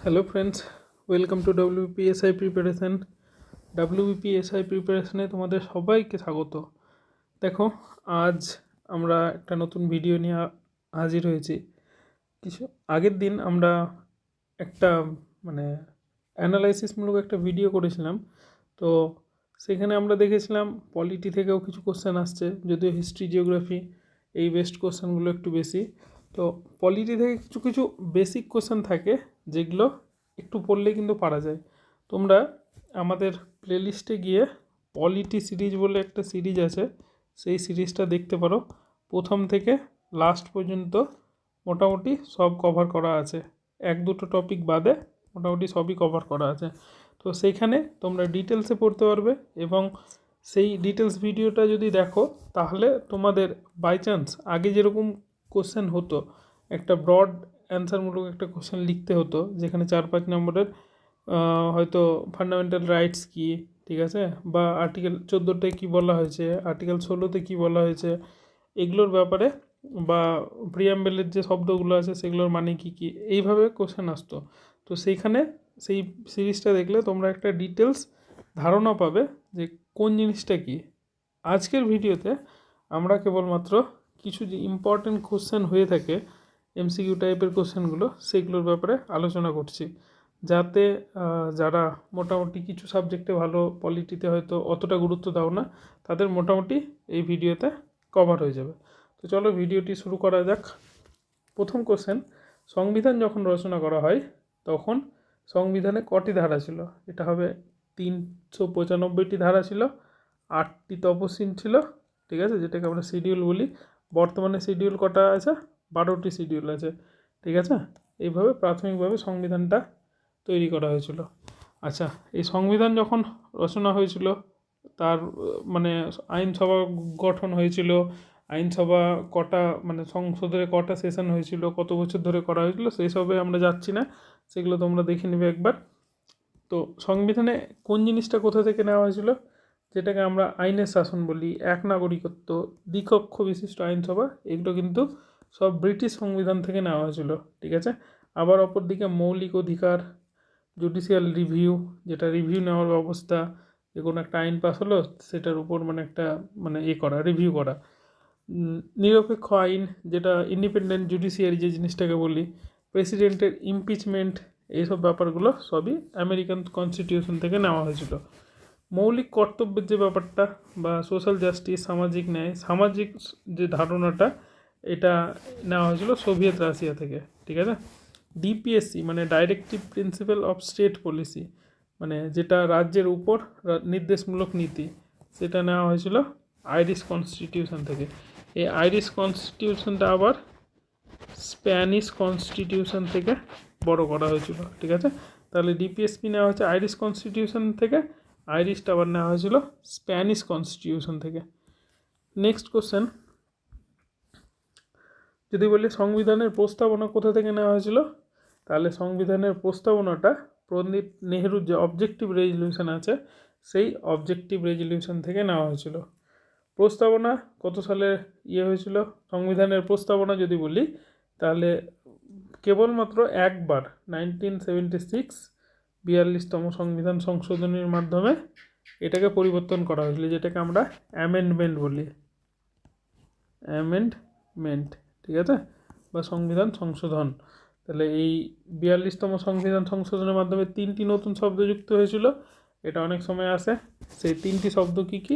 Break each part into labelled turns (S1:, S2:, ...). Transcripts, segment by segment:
S1: Hello friends, welcome to WPSI preparation. WPSI প্রিপারেশানে তোমাদের সবাইকে স্বাগত। দেখো, আজ আমরা একটা নতুন ভিডিও নিয়ে হাজির হয়েছি। কিছু আগের দিন আমরা একটা মানে অ্যানালাইসিসমূলক একটা ভিডিও করেছিলাম। তো সেখানে আমরা দেখেছিলাম পলিটি থেকেও কিছু কোশ্চেন আসছে, যদিও হিস্ট্রি, জিওগ্রাফি এই বেস্ট কোশ্চেনগুলো একটু বেশি। তো পলিটি থেকে কিছু কিছু বেসিক কোশ্চেন থাকে যেগুলো একটু পড়লে কিন্তু পারা যায়। তোমরা আমাদের প্লেলিস্টে গিয়ে পলিটি সিরিজ বলে একটা সিরিজ আছে, সেই সিরিজটা দেখতে পারো। প্রথম থেকে লাস্ট পর্যন্ত মোটামুটি সব কভার করা আছে, এক দুটো টপিক বাদে মোটামুটি সবই কভার করা আছে। তো সেইখানে তোমরা ডিটেলসে পড়তে পারবে, এবং সেই ডিটেলস ভিডিওটা যদি দেখো তাহলে তোমাদের বাই চান্স আগে যেরকম কোশ্চেন হতো, একটা ব্রড অ্যান্সারমূলক একটা কোশ্চেন লিখতে হতো যেখানে 4-5 নম্বরের হয়তো ফান্ডামেন্টাল রাইটস কী, ঠিক আছে, বা আর্টিকেল 14টায় কী বলা হয়েছে, আর্টিকেল 16তে কী বলা হয়েছে, এগুলোর ব্যাপারে, বা প্রিয়াম্বেলের যে শব্দগুলো আছে সেগুলোর মানে কী কী, এইভাবে কোশ্চেন আসতো। তো সেইখানে সেই সিরিজটা দেখলে তোমরা একটা ডিটেলস ধারণা পাবে যে কোন জিনিসটা কী। আজকের ভিডিওতে আমরা কেবলমাত্র কিছু যে ইম্পর্টেন্ট কোশ্চেন হয়ে থাকে MCQ টাইপের কোশ্চেনগুলো, সেগুলোর ব্যাপারে আলোচনা করছি, যাতে যারা মোটামুটি কিছু সাবজেক্টে ভালো, পলিটিতে হয়তো অতটা গুরুত্ব দাও না, তাদের মোটামুটি এই ভিডিওতে কভার হয়ে যাবে। তো চলো ভিডিওটি শুরু করা যাক। প্রথম কোশ্চেন, সংবিধান যখন রচনা করা হয় তখন সংবিধানে কটি ধারা ছিল? এটা হবে 395টি ধারা ছিল, 8টি তপশিল ছিল, ঠিক আছে, যেটাকে আমরা শিডিউল বলি। বর্তমানে শিডিউল কটা আছে? 12টি শিডিউল আছে, ঠিক আছে। এইভাবে প্রাথমিকভাবে সংবিধানটা তৈরি করা হয়েছিল। আচ্ছা, এই সংবিধান যখন রচনা হয়েছিল তার মানে আইনসভা গঠন হয়েছিল, আইনসভা কটা মানে সংসদের কটা সেশন হয়েছিল, কত বছর ধরে করা হয়েছিল, সেই সবে আমরা যাচ্ছি না, সেগুলো তোমরা দেখে নেবে একবার। তো সংবিধানে কোন জিনিসটা কোথা থেকে নেওয়া হয়েছিল? যেটাকে আমরা আইনের শাসন বলি, এক নাগরিকত্ব, দ্বিকক্ষ বিশিষ্ট আইনসভা, এগুলো কিন্তু সব ব্রিটিশ সংবিধান থেকে নেওয়া হয়েছিল, ঠিক আছে। আবার অপরদিকে মৌলিক অধিকার, জুডিশিয়াল রিভিউ, যেটা রিভিউ নেওয়ার ব্যবস্থা, যে কোনো একটা আইন পাস হলো সেটার উপর মানে একটা মানে করা, রিভিউ করা। নিরপেক্ষ আইন, যেটা ইন্ডিপেন্ডেন্ট জুডিশিয়ারি যে জিনিসটাকে বলি, প্রেসিডেন্টের ইমপিচমেন্ট, এইসব ব্যাপারগুলো সবই আমেরিকান কনস্টিটিউশন থেকে নেওয়া হয়েছিল। মৌলিক কর্তব্যের যে ব্যাপারটা, বা সোশ্যাল জাস্টিস, সামাজিক ন্যায়, সামাজিক যে ধারণাটা, এটা নেওয়া হয়েছিল সোভিয়েত রাশিয়া থেকে, ঠিক আছে। ডিপিএসসি মানে directive principle of state policy, মানে যেটা রাজ্যের উপর নির্দেশমূলক নীতি, সেটা নেওয়া হয়েছিল আইরিশ কনস্টিটিউশন থেকে। এই আইরিশ কনস্টিটিউশনটা আবার স্প্যানিশ কনস্টিটিউশন থেকে বড় করা হয়েছিল, ঠিক আছে। তাহলে ডিপিএসপি নেওয়া হয়েছে আইরিশ কনস্টিটিউশন থেকে, আইরিশটা আবার নেওয়া হয়েছিল স্প্যানিশ কনস্টিটিউশন থেকে। নেক্সট কোশ্চেন, যদি বলি সংবিধানের প্রস্তাবনা কোথা থেকে নেওয়া হয়েছিল, তাহলে সংবিধানের প্রস্তাবনাটা পণ্ডিত নেহরুর যে অবজেক্টিভ রেজলিউশন আছে, সেই অবজেক্টিভ রেজলিউশন থেকে নেওয়া হয়েছিল। প্রস্তাবনা কত সালে হয়েছিল? সংবিধানের প্রস্তাবনা যদি বলি তাহলে কেবলমাত্র একবার 1976 42তম সংবিধান সংশোধনীর মাধ্যমে এটাকে পরিবর্তন করা হয়েছিল, যেটাকে আমরা অ্যামেন্ডমেন্ট বলি, অ্যামেন্ডমেন্ট, ঠিক আছে, বা সংবিধান সংশোধন। তাহলে এই 42তম সংবিধান সংশোধনের মাধ্যমে 3টি নতুন শব্দ যুক্ত হয়েছিল, এটা অনেক সময় আসে। সেই 3টি শব্দ কী কী?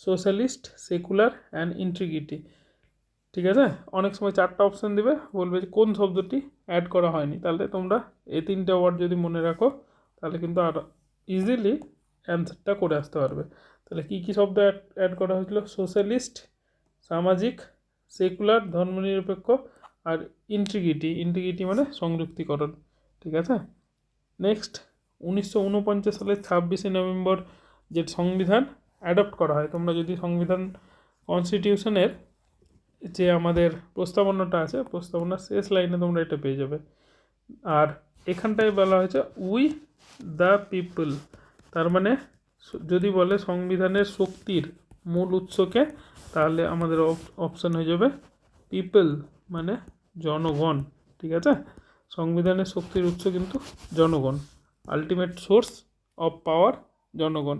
S1: সোশ্যালিস্ট, সেকুলার অ্যান্ড ইন্টিগ্রিটি, ঠিক আছে। অনেক সময় 4টা অপশান দেবে, বলবে যে কোন শব্দটি অ্যাড করা হয়নি, তাহলে তোমরা এই 3টে ওয়ার্ড যদি মনে রাখো তাহলে কিন্তু আর ইজিলি অ্যান্সারটা করে আসতে পারবে। তাহলে কী কী শব্দ অ্যাড করা হয়েছিল? সোশ্যালিস্ট, সামাজিক, সেকুলার ধর্মনিরপেক্ষ, আর ইন্টিগ্রিটি মানে সংযুক্তিকরণ, ঠিক আছে। নেক্সট, 1949 সালের 26শে নভেম্বর যে সংবিধান অ্যাডপ্ট করা হয়, তোমরা যদি সংবিধান কনস্টিটিউশনের যে আমাদের প্রস্তাবনাটা আছে, প্রস্তাবনার শেষ লাইনে তোমরা এটা পেয়ে যাবে। আর এখানটায় বলা হয়েছে উই দ্য পিপল, তার মানে যদি বলে সংবিধানের শক্তির মূল উৎসকে, তাহলে আমাদের অপশান হয়ে যাবে পিপল মানে জনগণ, ঠিক আছে। সংবিধানের শক্তির উৎস কিন্তু জনগণ, আলটিমেট সোর্স অফ পাওয়ার জনগণ।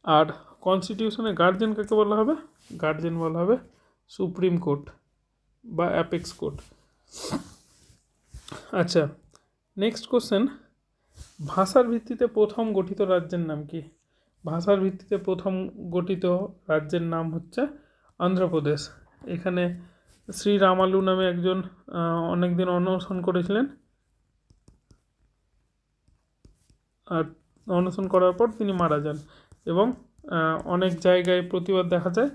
S1: আর কনস্টিটিউশনে গার্জেন কাকে বলা হবে? গার্জেন বলা হবে সুপ্রিম কোর্ট বা অ্যাপেক্স কোর্ট। আচ্ছা, নেক্সট কোশ্চেন, ভাষার ভিত্তিতে প্রথম গঠিত রাজ্যের নাম কি? ভাষার ভিত্তিতে প্রথম গঠিত রাজ্যের নাম হচ্ছে অন্ধ্রপ্রদেশ। এখানে শ্রী রামালু নামে একজন অনেকদিন অনশন করেছিলেন, আর অনশন করার পর তিনি মারা যান এবং অনেক জায়গায় প্রতিবাদ দেখা যায়।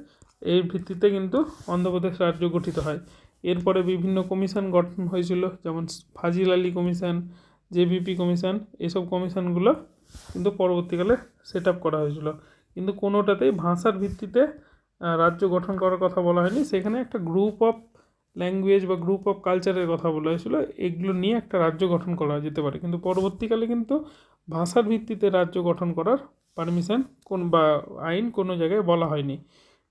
S1: এর ভিত্তিতে কিন্তু অন্ধ্রপ্রদেশ রাজ্য গঠিত হয়। এরপরে বিভিন্ন কমিশন গঠন হয়েছিল, যেমন ফাজিল আলী কমিশন, জেবিপি কমিশন, এসব কমিশনগুলো কিন্তু পরবর্তীকালে সেট আপ করা হয়েছিল। কিন্তু কোনোটাতেই ভাষার ভিত্তিতে রাজ্য গঠন করার কথা বলা হয়নি। সেখানে একটা গ্রুপ অফ ল্যাঙ্গুয়েজ বা গ্রুপ অফ কালচারের কথা বলা হয়েছিল, এগুলো নিয়ে একটা রাজ্য গঠন করা যেতে পারে। কিন্তু পরবর্তীকালে কিন্তু ভাষার ভিত্তিতে রাজ্য গঠন করার পারমিশন কোন বা আইন কোনো জায়গায় বলা হয়নি।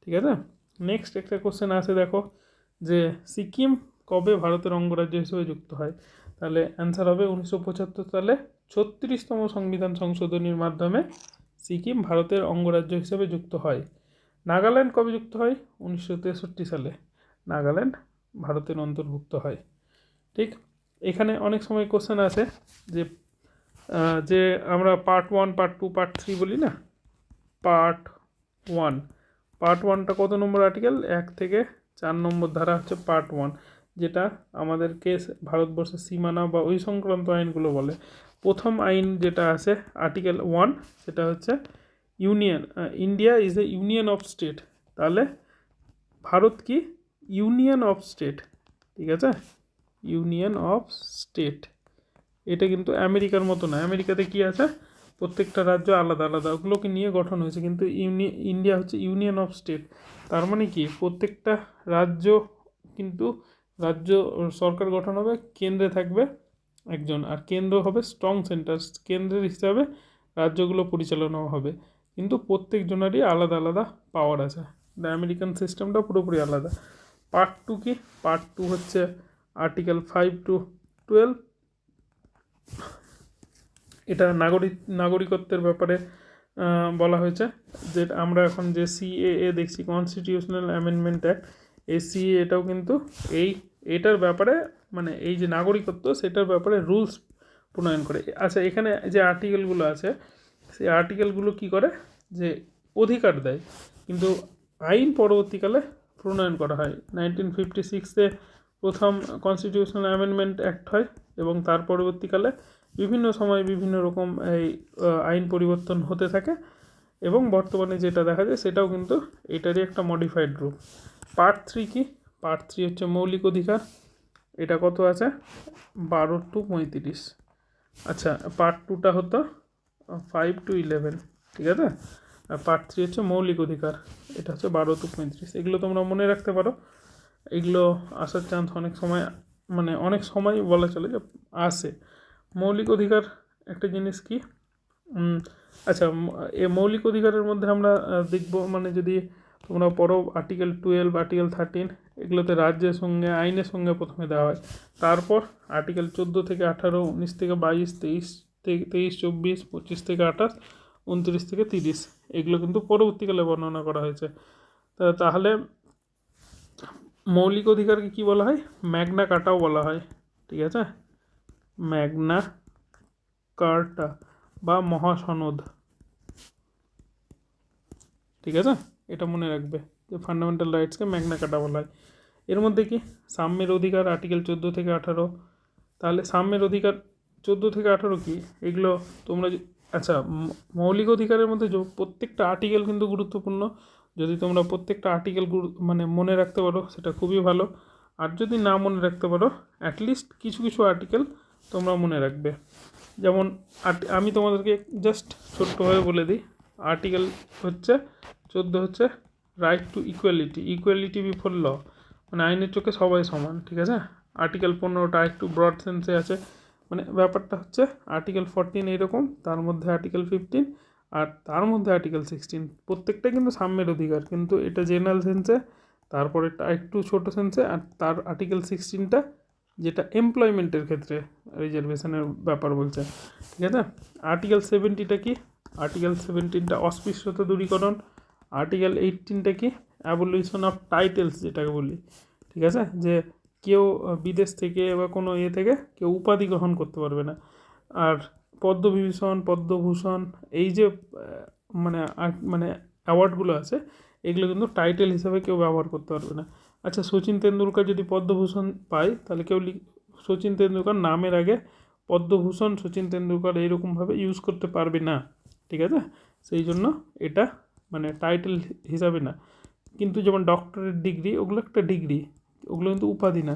S1: ঠিক আছে, নেক্সট একটা কোশ্চেন আছে, দেখো যে সিকিম কবে ভারতের অঙ্গরাজ্য হিসেবে যুক্ত হয়? তাহলে অ্যান্সার হবে 1975 সালে 36তম সংবিধান সংশোধনীর মাধ্যমে সিকিম ভারতের অঙ্গরাজ্য হিসেবে যুক্ত হয়। নাগাল্যান্ড কবে যুক্ত হয়? 1963 সালে নাগাল্যান্ড ভারতের অন্তর্ভুক্ত হয়। ঠিক, এখানে অনেক সময় কোশ্চেন আছে যে যে আমরা পার্ট 1, পার্ট 2, পার্ট 3 বলি না। পার্ট 1টা কত নম্বর আর্টিকেল? 1 থেকে 4 নম্বর ধারা হচ্ছে পার্ট 1, যেটা আমাদেরকে ভারতবর্ষের সীমানা বা ওই সংক্রান্ত আইনগুলো বলে। প্রথম আইন যেটা আছে আর্টিকেল 1, সেটা হচ্ছে union, India is a union of state. তাহলে ভারত কি? Union of state. ঠিক আছে, ইউনিয়ন অফ স্টেট। এটা কিন্তু আমেরিকার মতো না। আমেরিকাতে কি আছে? প্রত্যেকটা রাজ্য আলাদা আলাদা, ওগুলোকে নিয়ে গঠন হয়েছে। কিন্তু ইন্ডিয়া হচ্ছে ইউনিয়ন অফ স্টেট। তার মানে কি, প্রত্যেকটা রাজ্য কিন্তু রাজ্য সরকার গঠন হবে, কেন্দ্রে থাকবে একজন, আর কেন্দ্র হবে স্ট্রং সেন্টার, কেন্দ্রের হিসাবে রাজ্যগুলো পরিচালনা হবে। কিন্তু প্রত্যেকজনেরই আলাদা আলাদা পাওয়ার আছে। আমেরিকান সিস্টেমটা পুরোপুরি আলাদা। পার্ট 2 কি? পার্ট 2 হচ্ছে আর্টিকেল 5 to 12। এটা নাগরিকত্বের ব্যাপারে বলা হয়েছে। যে আমরা এখন যে সিএএ দেখছি, কনস্টিটিউশনাল অ্যামেন্ডমেন্ট অ্যাক্ট, এই সিএ এটাও কিন্তু এটার ব্যাপারে, মানে এই যে নাগরিকত্ব, সেটার ব্যাপারে রুলস প্রণয়ন করে। আচ্ছা, এখানে যে আর্টিকেলগুলো আছে, সেই আর্টিকেলগুলো কি করে? যে অধিকার দেয়, কিন্তু আইন পরবর্তীকালে প্রণয়ন করা হয়। 1956-এ প্রথম কনস্টিটিউশনাল অ্যামেন্ডমেন্ট অ্যাক্ট হয় এবং তার পরবর্তীকালে বিভিন্ন সময় বিভিন্ন রকম এই আইন পরিবর্তন হতে থাকে এবং বর্তমানে যেটা দেখা যায় সেটাও কিন্তু এটারই একটা মডিফাইড রূপ। পার্ট 3 কি? পার্ট 3 হচ্ছে মৌলিক অধিকার। এটা কত আছে? 12 to 35। আচ্ছা, পার্ট 2টা হতো 5 to 11। ঠিক আছে, আর পার্ট 3 হচ্ছে মৌলিক অধিকার, এটা হচ্ছে 12 to 35। এগুলো তোমরা মনে রাখতে পারো। এগুলো আসার চান্স অনেক সময়, মানে অনেক সময় বলা চলে যে আসে। মৌলিক অধিকার একটা জিনিস কি? আচ্ছা, এই মৌলিক অধিকারের মধ্যে আমরা দেখব, মানে যদি তোমরা পড়ো আর্টিকেল 12, আর্টিকেল 13, এগুলোতে রাজ্যের সঙ্গে আইনের সঙ্গে প্রথমে দেওয়া হয়। তারপর আর্টিকেল 14 থেকে 18, 19 থেকে 22, 23, 24, 25 থেকে 28, 29 থেকে 30, এগুলো কিন্তু পরবর্তীকালে বর্ণনা করা হয়েছে। তাহলে মৌলিক অধিকারকে কি বলা হয়? ম্যাগনা কার্টাও বলা হয়। ঠিক আছে, ম্যাগনা কার্টা বা মহাসনদ। ঠিক আছে, এটা মনে রাখবে যে ফান্ডামেন্টাল রাইটসকে ম্যাগনা কার্টা বলা হয়। এর মধ্যে কি? সাম্যের অধিকার আর্টিকেল 14 থেকে 18। তাহলে সাম্যের অধিকার 14 থেকে 18 কি? এগুলো তোমরা আচ্ছা, মৌলিক অধিকারের মধ্যে প্রত্যেকটা আর্টিকেল কিন্তু গুরুত্বপূর্ণ। যদি তোমরা প্রত্যেকটা আর্টিকেল মানে মনে রাখতে পারো সেটা খুবই ভালো। আর যদি না মনে রাখতে পারো, অ্যাটলিস্ট কিছু কিছু আর্টিকেল তোমরা মনে রাখবে। যেমন আমি তোমাদেরকে জাস্ট ছোট্টভাবে বলে দিই। আর্টিকেল হচ্ছে 14 হচ্ছে right to equality before law, মানে আইনের চোখে সবাই সমান। ঠিক আছে, আর্টিকেল 15টা একটু ব্রড সেন্সে আছে, মানে ব্যাপারটা হচ্ছে আর্টিকেল 14 এইরকম, তার মধ্যে আর্টিকেল 15 আর তার মধ্যে আর্টিকেল 16, প্রত্যেকটা কিন্তু সাম্যের অধিকার, কিন্তু এটা জেনারেল সেন্সে, তারপরেরটা একটু ছোটো সেন্সে, আর তার আর্টিকেল 16টা যেটা এমপ্লয়মেন্টের ক্ষেত্রে রিজার্ভেশনের ব্যাপার বলছে, ঠিক আছে। আর্টিকেল 70টা কি? আর্টিকেল 17টা অস্পৃশ্যতা দূরীকরণ। আর্টিকেল 18টা কি? অ্যাবলিউশন অফ টাইটেলস যেটাকে বলি, ঠিক আছে, যে কেউ বিদেশ থেকে বা কোনো থেকে কেউ উপাধি গ্রহণ করতে পারবে না। আর পদ্মবিভূষণ, পদ্মভূষণ, এই যে মানে মানে অ্যাওয়ার্ডগুলো আছে, এগুলো কিন্তু টাইটেল হিসাবে কেউ ব্যবহার করতে পারবে না। আচ্ছা, সচিন তেন্ডুলকর যদি পদ্মভূষণ পায়, তাহলে কেউ সচিন তেন্ডুলকর নামের আগে পদ্মভূষণ সচিন তেন্ডুলকর এইরকমভাবে ইউজ করতে পারবে না, ঠিক আছে। সেই জন্য এটা মানে টাইটেল হিসাবে না। কিন্তু যেমন ডক্টরেট ডিগ্রি, ওগুলো একটা ডিগ্রি, ওগুলো কিন্তু উপাধি না।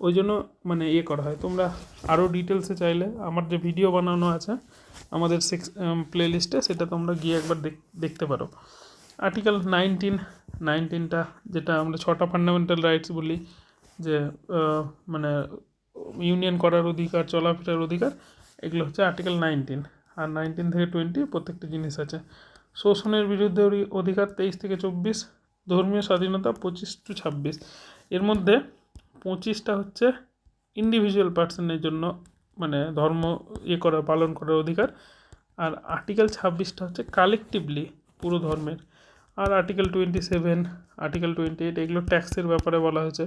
S1: ওই জন্য মানে করা হয়। তোমরা আরও ডিটেলসে চাইলে আমার যে ভিডিও বানানো আছে আমাদের প্লেলিস্টে, সেটা তোমরা গিয়ে একবার দেখতে পারো। আর্টিকেল 19টা যেটা আমরা 6টা ফান্ডামেন্টাল রাইটস বলি, যে মানে ইউনিয়ন করার অধিকার, চলাফেরার অধিকার, এগুলো হচ্ছে আর্টিকেল 19। আর 19 থেকে 20 প্রত্যেকটা জিনিস আছে। শোষণের বিরুদ্ধে অধিকার 23 থেকে 24। ধর্মীয় স্বাধীনতা 25 to 26। এর মধ্যে 25টা হচ্ছে ইন্ডিভিজুয়াল পার্সনের জন্য, মানে ধর্ম পালন করার অধিকার। আর আর্টিকেল 26টা হচ্ছে কালেকটিভলি পুরো ধর্মের। আর আর্টিকেল 27, আর্টিকেল 28, এগুলো ট্যাক্সের ব্যাপারে বলা হয়েছে,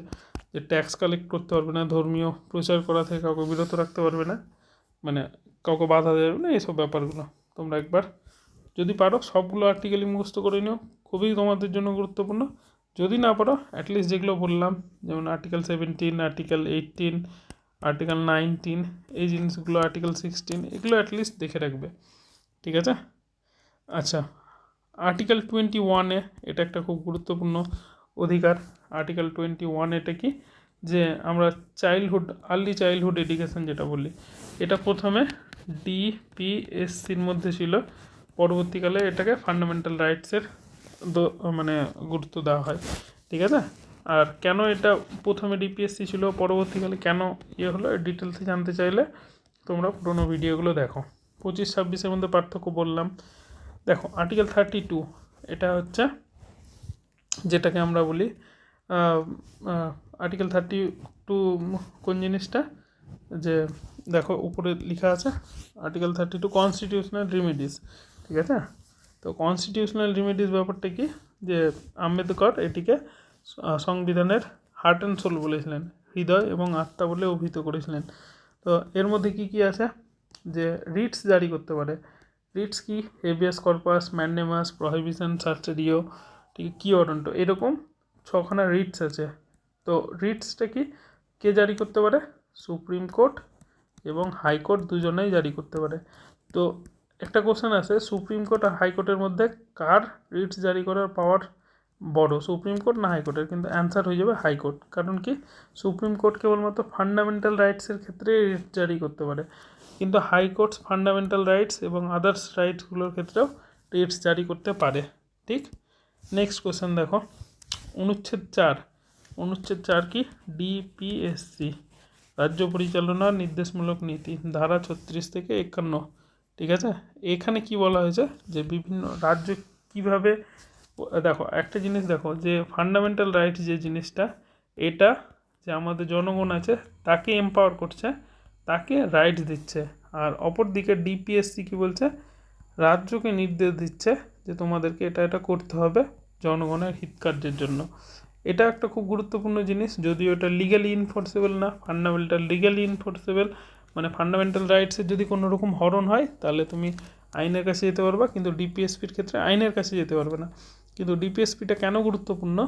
S1: যে ট্যাক্স কালেক্ট করতে পারবে না, ধর্মীয় প্রচার করা থেকে কাউকে বিরত রাখতে পারবে না, মানে কাউকে বাধা দেবে না, এইসব ব্যাপারগুলো তোমরা একবার যদি পারো সবগুলো আর্টিকেলই মুখস্থ করে নিও, খুবই তোমাদের জন্য গুরুত্বপূর্ণ। যদি না পারো অ্যাটলিস্ট যেগুলো বললাম, যেমন আর্টিকেল 17, আর্টিকেল 18, আর্টিকেল 19, এই জিনিসগুলো, আর্টিকেল 16, এগুলো অ্যাটলিস্ট দেখে রাখবে, ঠিক আছে। আচ্ছা, আর্টিকেল 21-এ এটা একটা খুব গুরুত্বপূর্ণ অধিকার। আর্টিকেল 21 এটা কি? যে আমরা আর্লি চাইল্ডহুড এডুকেশন যেটা বলি, এটা প্রথমে ডিপিএসসির মধ্যে ছিল, পরবর্তীকালে এটাকে ফান্ডামেন্টাল রাইটসের মানে গুরুত্ব দেওয়া হয়, ঠিক আছে। আর কেন এটা প্রথমে ডিপিএসসি ছিল, পরবর্তীকালে কেন হলো, ডিটেলসে জানতে চাইলে তোমরা পুরোনো ভিডিওগুলো দেখো। 25-26-এর মধ্যে পার্থক্য বললাম। দেখো, আর্টিকেল 32 এটা হচ্ছে যেটাকে আমরা বলি আর্টিকেল 32 কোন জিনিসটা, যে দেখো উপরে লেখা আছে আর্টিকেল 32 কনস্টিটিউশনাল রিমেডিস, ঠিক আছে। তো কনস্টিটিউশনাল রিমেডিস ব্যাপারটা কি, যে আম্বেদকর এটিকে সংবিধানের হার্ট অ্যান্ড সোল বলেছিলেন, হৃদয় এবং আত্মা বলে অভিহিত করেছিলেন। তো এর মধ্যে কি কি আছে, যে রিটস জারি করতে পারে। রিটস কি? হেবিয়াস কর্পাস, ম্যান্ডেমাস, প্রহিবিশন, সার্চারিও, ঠিক কি ওয়ারেন্ট, এরকম 6খানা রিটস আছে। তো রিটসটা কি কে জারি করতে পারে? সুপ্রিম কোর্ট এবং হাইকোর্ট দুজনেই জারি করতে পারে। তো একটা কোশ্চেন আছে, সুপ্রিম কোর্ট আর হাইকোর্টের মধ্যে কার রিটস জারি করার পাওয়ার বড়, সুপ্রিম কোর্ট না হাইকোর্টের? কিন্তু অ্যান্সার হয়ে যাবে হাইকোর্ট। কারণ কি, সুপ্রিম কোর্ট কেবলমাত্র ফান্ডামেন্টাল রাইটসের ক্ষেত্রে রিট জারি করতে পারে, কিন্তু হাইকোর্টস ফান্ডামেন্টাল রাইটস এবং আদার্স রাইটসগুলোর ক্ষেত্রেও রিটস জারি করতে পারে, ঠিক। নেক্সট কোশ্চেন দেখো, অনুচ্ছেদ 4 কি? ডিপিএসসি, রাজ্য পরিচালনার নির্দেশমূলক নীতি, ধারা 36 থেকে 51, ঠিক আছে। এখানে কি বলা হয়েছে, যে বিভিন্ন রাজ্য কিভাবে, দেখো একটা জিনিস দেখো, যে ফান্ডামেন্টাল রাইটস যে জিনিসটা, এটা যে আমাদের জনগণ আছে তাকে এম্পাওয়ার করছে, তাকে রাইটস দিচ্ছে। আর অপর দিকে ডিপিএসসি কি বলছে, রাজ্যকে নির্দেশ দিচ্ছে যে তোমাদেরকে এটা করতে হবে জনগণের হিতকার্যের জন্য। এটা একটা খুব গুরুত্বপূর্ণ জিনিস, যদিও এটা লিগালি ইনফোর্সেবল না। ফান্ডামেন্টাল লিগালি ইনফোর্সেবল, মানে ফান্ডামেন্টাল রাইটসের যদি কোনো রকম হরণ হয় তাহলে তুমি আইনের কাছে যেতে পারবা, কিন্তু ডিপিএসপির ক্ষেত্রে আইনের কাছে যেতে পারবে না। কিন্তু ডিপিএসপিটা কেন গুরুত্বপূর্ণ,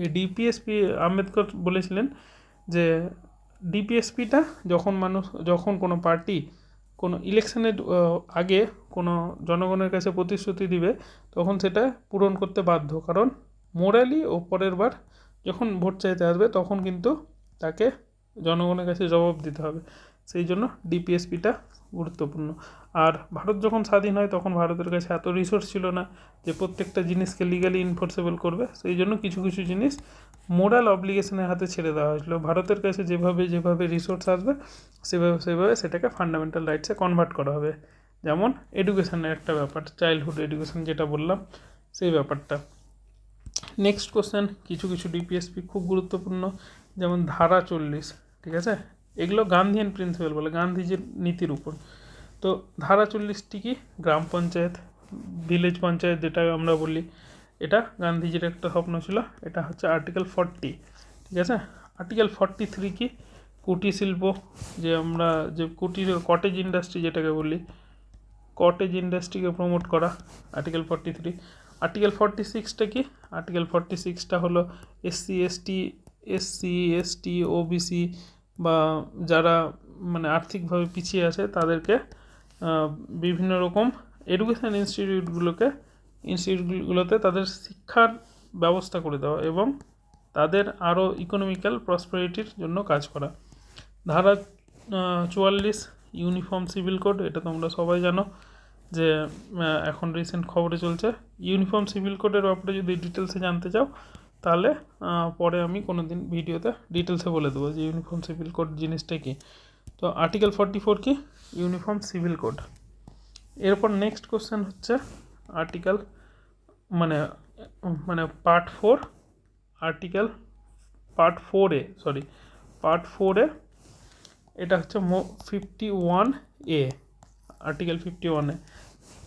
S1: এই ডিপিএসপি আম্বেদকর বলেছিলেন যে ডিপিএসপিটা যখন কোনো পার্টি কোনো ইলেকশনের আগে কোনো জনগণের কাছে প্রতিশ্রুতি দিবে, তখন সেটা পূরণ করতে বাধ্য। কারণ মোরালি ও পরের বার যখন ভোট চাইতে আসবে তখন কিন্তু তাকে জনগণের কাছে জবাব দিতে হবে। সেই জন্য ডিপিএসপিটা গুরুত্বপূর্ণ। আর ভারত যখন স্বাধীন হয় তখন ভারতের কাছে এত রিসোর্স ছিল না যে প্রত্যেকটা জিনিসকে লিগালি ইনফোর্সেবল করবে। সেই জন্য কিছু কিছু জিনিস মোরাল অব্লিগেশনের হাতে ছেড়ে দেওয়া হয়েছিল। ভারতের কাছে যেভাবে রিসোর্স আসবে সেভাবে সেটাকে ফান্ডামেন্টাল রাইটসে কনভার্ট করা হবে। যেমন এডুকেশনের একটা ব্যাপার, চাইল্ডহুড এডুকেশন যেটা বললাম, সেই ব্যাপারটা। নেক্সট কোশ্চেন, কিছু ডিপিএসপি খুব গুরুত্বপূর্ণ, যেমন ধারা 40, ঠিক আছে। এগুলো গান্ধিয়ান প্রিন্সিপাল বলে, গান্ধীজির নীতির উপর। তো ধারা 40টি কি, গ্রাম পঞ্চায়েত, ভিলেজ পঞ্চায়েত যেটা আমরা বলি, এটা গান্ধীজির একটা স্বপ্ন ছিল। এটা হচ্ছে আর্টিকেল 40, ঠিক আছে। আর্টিকেল 43 কি, কুটির শিল্প, যে আমরা যে কুটির কটেজ ইন্ডাস্ট্রি যেটাকে বলি, কটেজ ইন্ডাস্ট্রিকে প্রমোট করা, আর্টিকেল 43। আর্টিকেল 46টা কি, আর্টিকেল 46টা হলো এসসি এসটি ওবিসি বা যারা মানে আর্থিকভাবে পিছিয়ে আছে তাদেরকে বিভিন্ন রকম এডুকেশান ইনস্টিটিউটগুলোতে তাদের শিক্ষার ব্যবস্থা করে দেওয়া এবং তাদের আরও ইকোনমিক্যাল প্রসপারিটির জন্য কাজ করা। ধারা 44 ইউনিফর্ম সিভিল কোড, এটা তোমরা সবাই জানো যে এখন রিসেন্ট খবরে চলছে। ইউনিফর্ম সিভিল কোডের ব্যাপারে যদি ডিটেলসে জানতে চাও তাহলে পরে আমি কোনো দিন ভিডিওতে ডিটেলসে বলে দেবো যে ইউনিফর্ম সিভিল কোড জিনিসটা কী। তো আর্টিকেল 44 কি, ইউনিফর্ম সিভিল কোড। এরপর নেক্সট কোশ্চেন হচ্ছে আর্টিকেল মানে মানে পার্ট 4, আর্টিকেল পার্ট 4A, এটা হচ্ছে 51A, আর্টিকেল 51A,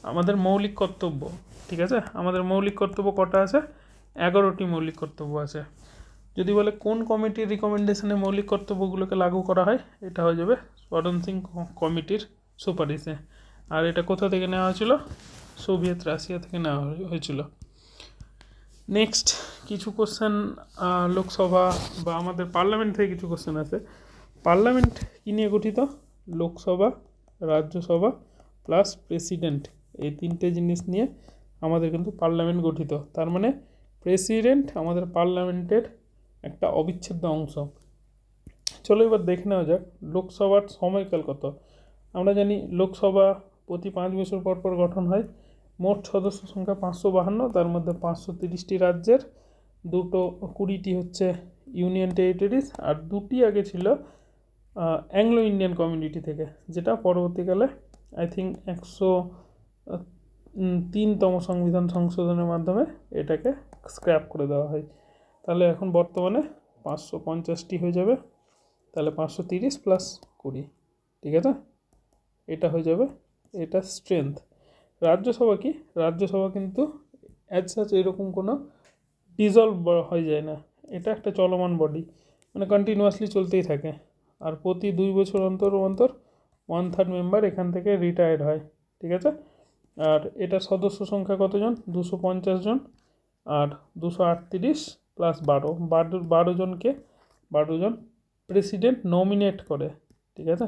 S1: আমাদের মৌলিক কর্তব্য, ঠিক আছে। আমাদের মৌলিক কর্তব্য কটা আছে, 11টি মৌলিক কর্তব্য আছে। যদি বলে কোন কমিটির রিকমেন্ডেশনে মৌলিক কর্তব্যগুলোকে লাগু করা হয়, এটা হয়ে যাবে স্বরণ সিং কমিটির সুপারিশে। আর এটা কোথা থেকে নেওয়া হয়েছিল, সোভিয়েত রাশিয়া থেকে নেওয়া হয়েছিল। নেক্সট কিছু কোশ্চেন লোকসভা বা আমাদের পার্লামেন্ট থেকে কিছু কোশ্চেন আছে। পার্লামেন্ট কী নিয়ে গঠিত, লোকসভা, রাজ্যসভা প্লাস প্রেসিডেন্ট, এই তিনটে জিনিস নিয়ে আমাদের কিন্তু পার্লামেন্ট গঠিত। তার মানে প্রেসিডেন্ট আমাদের পার্লামেন্টের একটা অবিচ্ছেদ্য অংশ। চলো এবার দেখে নেওয়া যাক লোকসভার সময়কাল কত। আমরা জানি লোকসভা প্রতি 5 বছর পর পর গঠন হয়। মোট সদস্য সংখ্যা 552, তার মধ্যে 530টি রাজ্যের, 20টি হচ্ছে ইউনিয়ন টেরিটরিজ, আর 2টি আগে ছিল অ্যাংলো ইন্ডিয়ান কমিউনিটি থেকে, যেটা পরবর্তীকালে আই থিঙ্ক 103তম সংবিধান সংশোধনের মাধ্যমে এটাকে স্ক্র্যাপ করে দেওয়া হয়। তাহলে এখন বর্তমানে 550টি হয়ে যাবে, তাহলে 530 প্লাস 20, ঠিক আছে, এটা হয়ে যাবে, এটা স্ট্রেংথ। রাজ্যসভা কি, রাজ্যসভা কিন্তু অ্যাজ সাচ এরকম কোনো ডিজলভ হয়ে যায় না, এটা একটা চলমান বডি, মানে কন্টিনিউয়াসলি চলতেই থাকে। আর প্রতি 2 বছর অন্তর 1/3 মেম্বার এখান থেকে রিটায়ার্ড হয়, ঠিক আছে। আর এটার সদস্য সংখ্যা কতজন, 250 জন, আর 238 প্লাস 12 জনকে 12 জন প্রেসিডেন্ট নমিনেট করে, ঠিক আছে।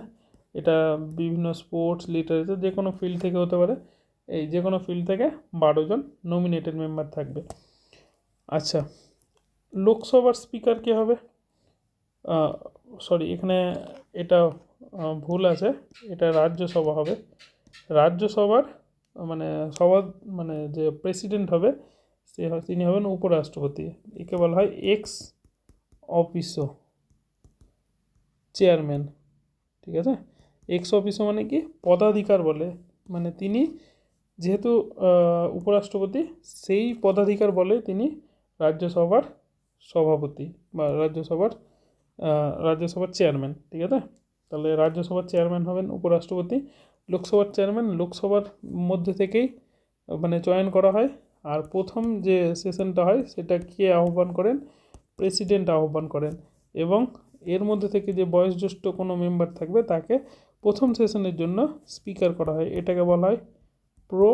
S1: এটা বিভিন্ন স্পোর্টস, লিটারেচার, যে কোনো ফিল্ড থেকে হতে পারে, এই যে কোনো ফিল্ড থেকে 12 জন নমিনেটেড মেম্বার থাকবে। আচ্ছা, লোকসভার স্পিকার কে হবে, সরি এখানে এটা ভুল আছে, এটা রাজ্যসভা হবে। রাজ্যসভার মানে সভা মানে যে প্রেসিডেন্ট হবে তিনি হবেন উপরাষ্ট্রপতি, একে বলা হয় এক্স অফিসো চেয়ারম্যান, ঠিক আছে। এক্স অফিসো মানে কি, পদাধিকার বলে, মানে তিনি যেহেতু উপরাষ্ট্রপতি, সেই পদাধিকার বলে তিনি রাজ্যসভার সভাপতি বা রাজ্যসভার চেয়ারম্যান, ঠিক আছে। তাহলে রাজ্যসভার চেয়ারম্যান হবেন উপরাষ্ট্রপতি। লোকসভার চেয়ারম্যান লোকসভার মধ্যে থেকেই মানে চয়ন করা হয়। আর প্রথম যে সেশনটা হয় সেটা কে আহ্বান করেন, প্রেসিডেন্ট আহ্বান করেন, এবং এর মধ্যে থেকে যে বয়োজ্যেষ্ঠ কোনো মেম্বার থাকবে তাকে প্রথম সেশনের জন্য স্পিকার করা হয়, এটাকে বলা হয় প্রো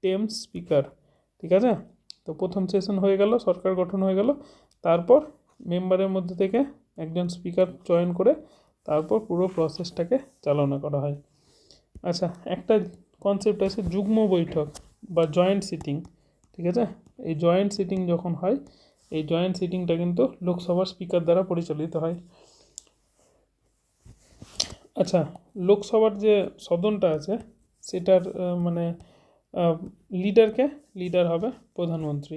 S1: টেম স্পিকার, ঠিক আছে। তো প্রথম সেশন হয়ে গেল, সরকার গঠন হয়ে গেল, তারপর মেম্বারের মধ্যে থেকে একজন স্পিকার চয়ন করে তারপর পুরো প্রসেসটাকে চালনা করা হয়। আচ্ছা, একটা কনসেপ্ট আছে যুগ্ম বৈঠক বা জয়েন্ট সিটিং, ঠিক আছে। এই জয়েন্ট সিটিং যখন হয়, এই জয়েন্ট সিটিংটা কিন্তু লোকসভার স্পিকার দ্বারা পরিচালিত হয়। আচ্ছা, লোকসভার যে সদনটা আছে সেটার মানে লিডার হবে প্রধানমন্ত্রী,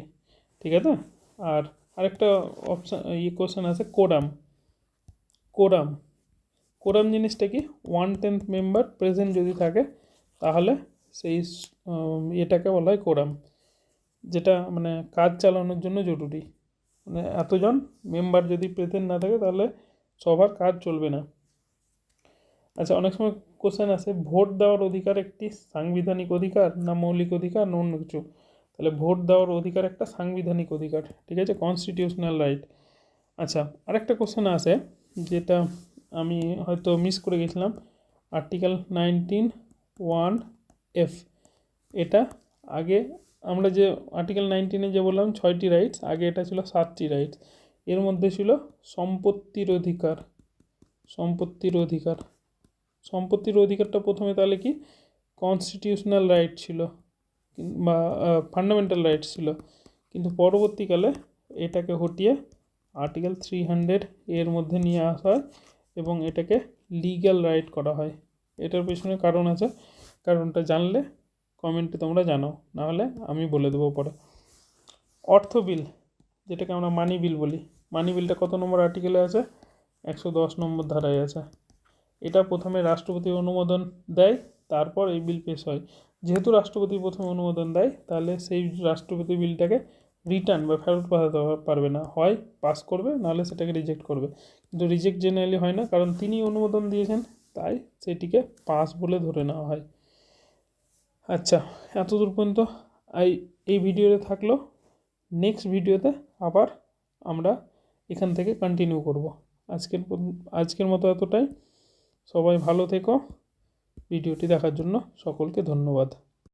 S1: ঠিক আছে। আর আরেকটা অপশান কোশ্চেন আছে কোরাম কোরাম জিনিসটা কি, 1/10 মেম্বার প্রেজেন্ট যদি থাকে তাহলে সেই এটাকে বলা হয় কোরাম, যেটা মানে কাজ চালানোর জন্য জরুরি। মানে এতজন মেম্বার যদি প্রেজেন্ট না থাকে তাহলে সবার কাজ চলবে না। আচ্ছা, অনেক সময় কোশ্চেন আসে ভোট দেওয়ার অধিকার একটি সাংবিধানিক অধিকার না মৌলিক অধিকার না অন্য কিছু। তাহলে ভোট দেওয়ার অধিকার একটা সাংবিধানিক অধিকার, ঠিক আছে, কনস্টিটিউশনাল রাইট। আচ্ছা, আরেকটা কোশ্চেন আছে যেটা আমি হয়তো মিস করে গেছিলাম, আর্টিকেল 19(1)(f। এটা আগে আমরা যে আর্টিকেল 19-এ যে বললাম 6টি রাইটস, আগে এটা ছিল 7টি রাইটস। এর মধ্যে ছিল সম্পত্তির অধিকার। সম্পত্তির অধিকার সম্পত্তির অধিকারটা প্রথমে তাহলে কি কনস্টিটিউশনাল রাইট ছিল বা ফান্ডামেন্টাল রাইটস ছিল, কিন্তু পরবর্তীকালে এটাকে হটিয়ে আর্টিকেল 300 এর মধ্যে নিয়ে আসা হয় এবং এটাকে লিগ্যাল রাইট করা হয়। এটার পেছনে কারণ আছে, কারণটা জানলে কমেন্টে তোমরা জানাও, নাহলে আমি বলে দেবো পরে। অর্থ বিল, যেটাকে আমরা মানি বিল বলি, মানি বিলটা কত নম্বর আর্টিকেলে আছে? 110 নম্বর ধারায় আছে। এটা প্রথমে রাষ্ট্রপতি অনুমোদন দেয়, তারপর এই বিল পেশ হয়। যেহেতু রাষ্ট্রপতি প্রথমে অনুমোদন দেয়, তাহলে সেই রাষ্ট্রপতি বিলটাকে রিটার্ন বা ফেরত পাঠাতে পারবে না, হয় পাস করবে নাহলে সেটাকে রিজেক্ট করবে। কিন্তু রিজেক্ট জেনারেলি হয় না, কারণ তিনি অনুমোদন দিয়েছেন, তাই সেটিকে পাস বলে ধরে নেওয়া হয়। আচ্ছা, এতদূর পর্যন্ত এই ভিডিওতে থাকলো। নেক্সট ভিডিওতে আবার আমরা এখান থেকে কন্টিনিউ করব। আজকের মতো এতটাই। সবাই ভালো থেকো। ভিডিওটি দেখার জন্য সকলকে ধন্যবাদ।